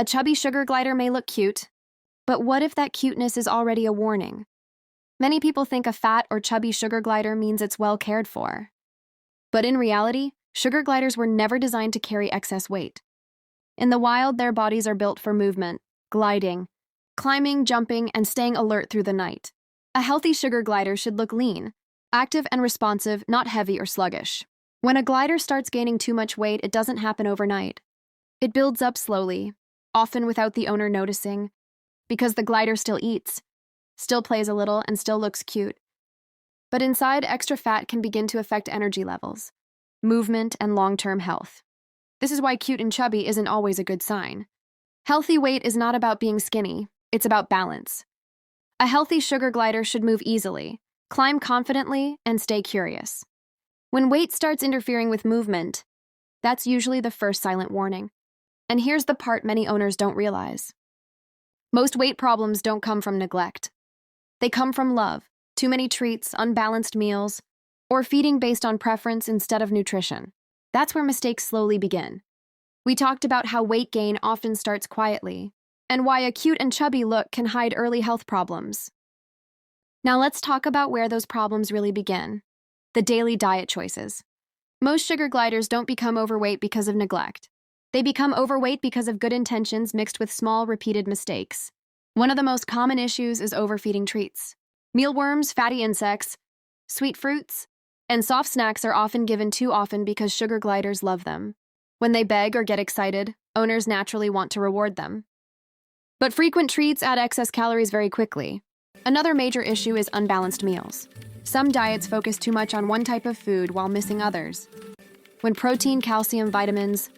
A chubby sugar glider may look cute, but what if that cuteness is already a warning? Many people think a fat or chubby sugar glider means it's well cared for. But in reality, sugar gliders were never designed to carry excess weight. In the wild, their bodies are built for movement, gliding, climbing, jumping, and staying alert through the night. A healthy sugar glider should look lean, active and responsive, not heavy or sluggish. When a glider starts gaining too much weight, it doesn't happen overnight. It builds up slowly, often without the owner noticing, because the glider still eats, still plays a little, and still looks cute. But inside, extra fat can begin to affect energy levels, movement, and long-term health. This is why cute and chubby isn't always a good sign. Healthy weight is not about being skinny, it's about balance. A healthy sugar glider should move easily, climb confidently, and stay curious. When weight starts interfering with movement, that's usually the first silent warning. And here's the part many owners don't realize. Most weight problems don't come from neglect. They come from love, too many treats, unbalanced meals, or feeding based on preference instead of nutrition. That's where mistakes slowly begin. We talked about how weight gain often starts quietly, and why a cute and chubby look can hide early health problems. Now let's talk about where those problems really begin. The daily diet choices. Most sugar gliders don't become overweight because of neglect. They become overweight because of good intentions mixed with small, repeated mistakes. One of the most common issues is overfeeding treats. Mealworms, fatty insects, sweet fruits, and soft snacks are often given too often because sugar gliders love them. When they beg or get excited, owners naturally want to reward them. But frequent treats add excess calories very quickly. Another major issue is unbalanced meals. Some diets focus too much on one type of food while missing others. When protein, calcium, vitamins,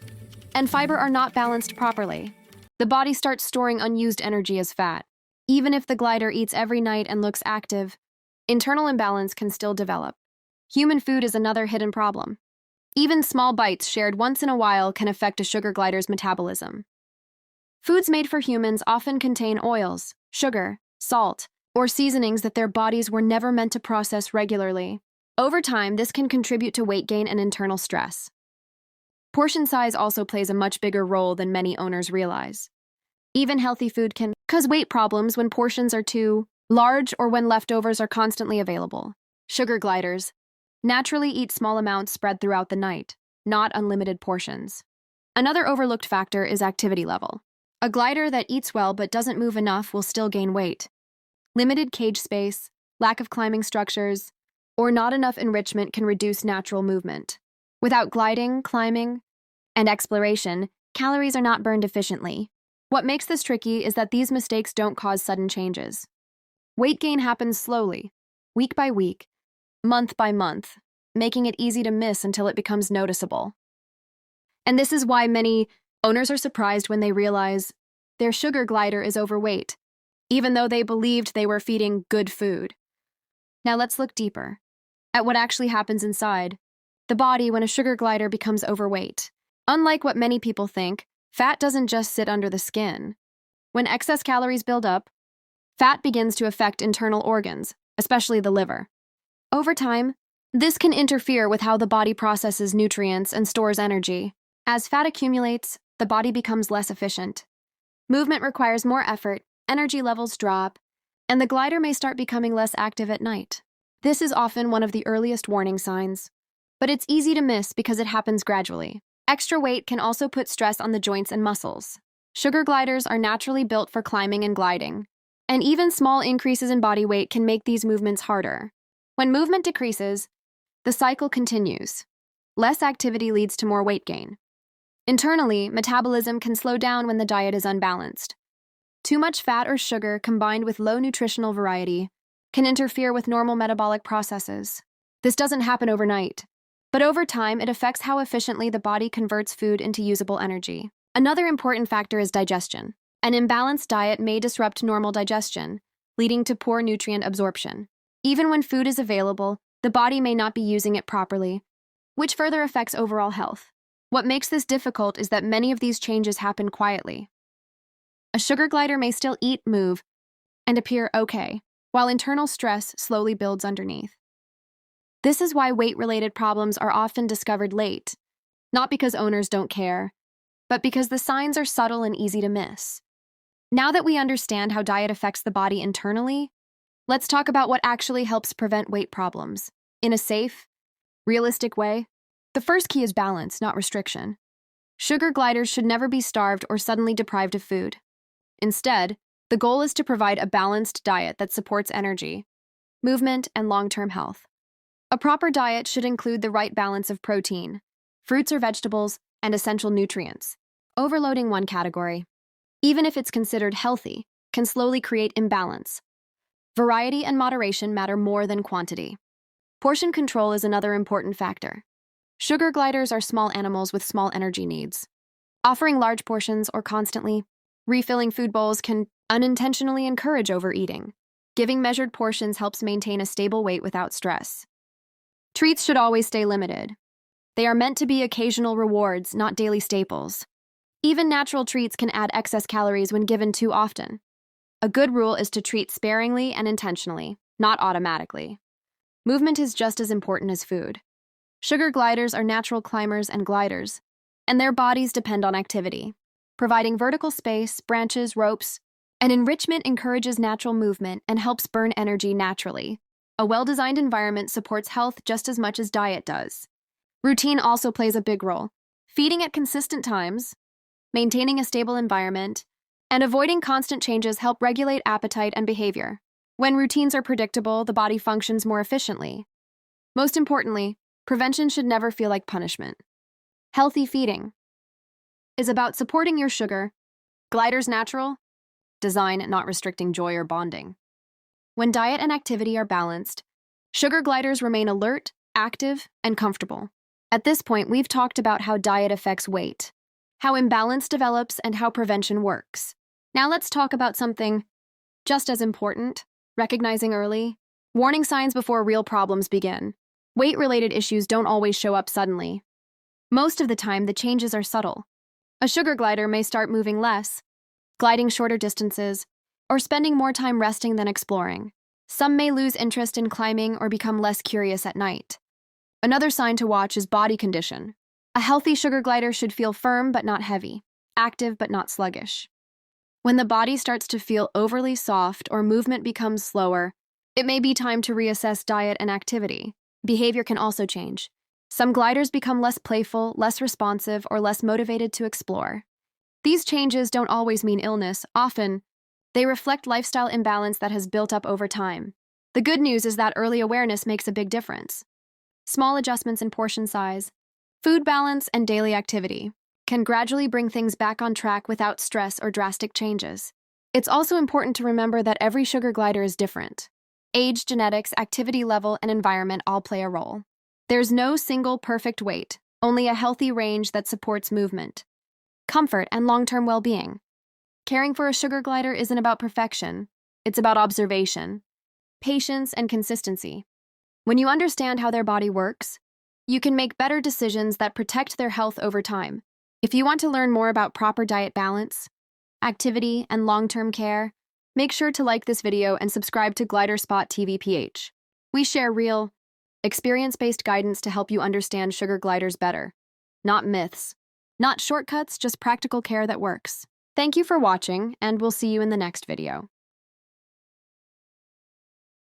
and fiber are not balanced properly, the body starts storing unused energy as fat. Even if the glider eats every night and looks active, internal imbalance can still develop. Human food is another hidden problem. Even small bites shared once in a while can affect a sugar glider's metabolism. Foods made for humans often contain oils, sugar, salt, or seasonings that their bodies were never meant to process regularly. Over time, this can contribute to weight gain and internal stress. Portion size also plays a much bigger role than many owners realize. Even healthy food can cause weight problems when portions are too large or when leftovers are constantly available. Sugar gliders naturally eat small amounts spread throughout the night, not unlimited portions. Another overlooked factor is activity level. A glider that eats well but doesn't move enough will still gain weight. Limited cage space, lack of climbing structures, or not enough enrichment can reduce natural movement. Without gliding, climbing, and exploration, calories are not burned efficiently. What makes this tricky is that these mistakes don't cause sudden changes. Weight gain happens slowly, week by week, month by month, making it easy to miss until it becomes noticeable. And this is why many owners are surprised when they realize their sugar glider is overweight, even though they believed they were feeding good food. Now let's look deeper at what actually happens inside the body when a sugar glider becomes overweight. Unlike what many people think, fat doesn't just sit under the skin. When excess calories build up, fat begins to affect internal organs, especially the liver. Over time, this can interfere with how the body processes nutrients and stores energy. As fat accumulates, the body becomes less efficient. Movement requires more effort, energy levels drop, and the glider may start becoming less active at night. This is often one of the earliest warning signs, but it's easy to miss because it happens gradually. Extra weight can also put stress on the joints and muscles. Sugar gliders are naturally built for climbing and gliding, and even small increases in body weight can make these movements harder. When movement decreases, the cycle continues. Less activity leads to more weight gain. Internally, metabolism can slow down when the diet is unbalanced. Too much fat or sugar combined with low nutritional variety can interfere with normal metabolic processes. This doesn't happen overnight, but over time it affects how efficiently the body converts food into usable energy. Another important factor is digestion. An imbalanced diet may disrupt normal digestion, leading to poor nutrient absorption. Even when food is available, the body may not be using it properly, which further affects overall health. What makes this difficult is that many of these changes happen quietly. A sugar glider may still eat, move, and appear okay, while internal stress slowly builds underneath. This is why weight-related problems are often discovered late, not because owners don't care, but because the signs are subtle and easy to miss. Now that we understand how diet affects the body internally, let's talk about what actually helps prevent weight problems in a safe, realistic way. The first key is balance, not restriction. Sugar gliders should never be starved or suddenly deprived of food. Instead, the goal is to provide a balanced diet that supports energy, movement, and long-term health. A proper diet should include the right balance of protein, fruits or vegetables, and essential nutrients. Overloading one category, even if it's considered healthy, can slowly create imbalance. Variety and moderation matter more than quantity. Portion control is another important factor. Sugar gliders are small animals with small energy needs. Offering large portions or constantly refilling food bowls can unintentionally encourage overeating. Giving measured portions helps maintain a stable weight without stress. Treats should always stay limited. They are meant to be occasional rewards, not daily staples. Even natural treats can add excess calories when given too often. A good rule is to treat sparingly and intentionally, not automatically. Movement is just as important as food. Sugar gliders are natural climbers and gliders, and their bodies depend on activity. Providing vertical space, branches, ropes, and enrichment encourages natural movement and helps burn energy naturally. A well-designed environment supports health just as much as diet does. Routine also plays a big role. Feeding at consistent times, maintaining a stable environment, and avoiding constant changes help regulate appetite and behavior. When routines are predictable, the body functions more efficiently. Most importantly, prevention should never feel like punishment. Healthy feeding is about supporting your sugar glider's natural design, not restricting joy or bonding. When diet and activity are balanced, sugar gliders remain alert, active, and comfortable. At this point, we've talked about how diet affects weight, how imbalance develops, and how prevention works. Now let's talk about something just as important: recognizing early warning signs before real problems begin. Weight-related issues don't always show up suddenly. Most of the time, the changes are subtle. A sugar glider may start moving less, gliding shorter distances, or spending more time resting than exploring. Some may lose interest in climbing or become less curious at night. Another sign to watch is body condition. A healthy sugar glider should feel firm but not heavy, active but not sluggish. When the body starts to feel overly soft or movement becomes slower, it may be time to reassess diet and activity. Behavior can also change. Some gliders become less playful, less responsive, or less motivated to explore. These changes don't always mean illness. Often, they reflect lifestyle imbalance that has built up over time. The good news is that early awareness makes a big difference. Small adjustments in portion size, food balance, and daily activity can gradually bring things back on track without stress or drastic changes. It's also important to remember that every sugar glider is different. Age, genetics, activity level, and environment all play a role. There's no single perfect weight, only a healthy range that supports movement, comfort, and long-term well-being. Caring for a sugar glider isn't about perfection. It's about observation, patience, and consistency. When you understand how their body works, you can make better decisions that protect their health over time. If you want to learn more about proper diet balance, activity, and long-term care, make sure to like this video and subscribe to Glider Spot TV PH. We share real, experience-based guidance to help you understand sugar gliders better. Not myths, not shortcuts, just practical care that works. Thank you for watching, and we'll see you in the next video.